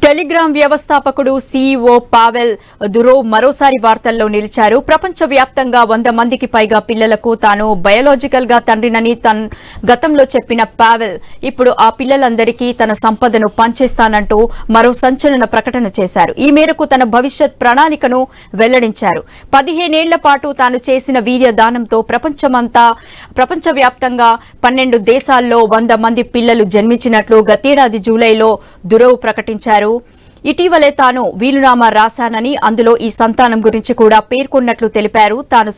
Telegram వ్యవస్థాపకుడు CEO Powell దురోవ్ మరోసారి వార్తల్లో నిలిచారు. ప్రపంచవ్యాప్తంగా 100 మందికి పైగా పిల్లలకు తాను బయోలాజికల్ గా తండ్రినని గతంలో చెప్పిన పావెల్ ఇప్పుడు ఆ పిల్లలందరికీ తన సంపదను పంచేస్తానంటూ మరో సంచలన ప్రకటన చేశారు. ఈ మేరకు తన భవిష్యత్ ప్రణాళికను వెల్లడించారు. 15 ఏళ్ల పాటు తాను చేసిన వీర్యదానంతో ప్రపంచవ్యాప్తంగా 12 దేశాల్లో 100 మంది పిల్లలు జన్మించినట్లు గతేడాది జూలైలో దురోవ్ ప్రకటించారు. ఇటీవలే తాను వీలునామా రాశానని అందులో ఈ సంతానం గురించి కూడా పేర్కొన్నట్లు తెలిపారు. తాను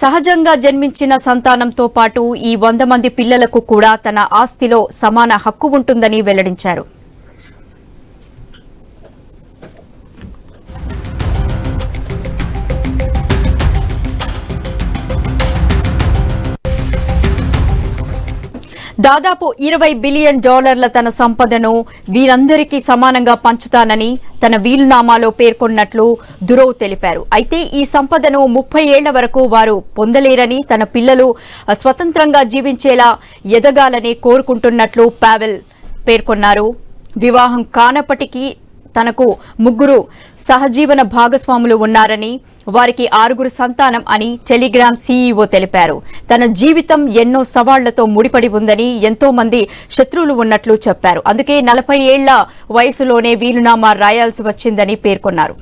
సహజంగా జన్మించిన సంతానంతో పాటు ఈ 100 మంది పిల్లలకు కూడా తన ఆస్తిలో సమాన హక్కు ఉంటుందని వెల్లడించారు. దాదాపు $20 బిలియన్ తన సంపదను వీరందరికీ సమానంగా పంచుతానని తన వీలునామాలో పేర్కొన్నట్లు దురోవ్ తెలిపారు. అయితే ఈ సంపదను 30 ఏళ్ల వరకు వారు పొందలేరని, తన పిల్లలు స్వతంత్రంగా జీవించేలా ఎదగాలని కోరుకుంటున్నట్లు పావెల్ పేర్కొన్నారు. వివాహం కానప్పటికీ తనకు 3 సహజీవన భాగస్వాములు ఉన్నారని, వారికి 6 సంతానం అని టెలిగ్రామ్ సీఈఓ తెలిపారు. తన జీవితం ఎన్నో సవాళ్లతో ముడిపడి ఉందని, ఎంతో మంది శత్రువులు ఉన్నట్లు చెప్పారు. అందుకే 40 ఏళ్ల వయసులోనే వీలునామా రాయాల్సి వచ్చిందని పేర్కొన్నారు.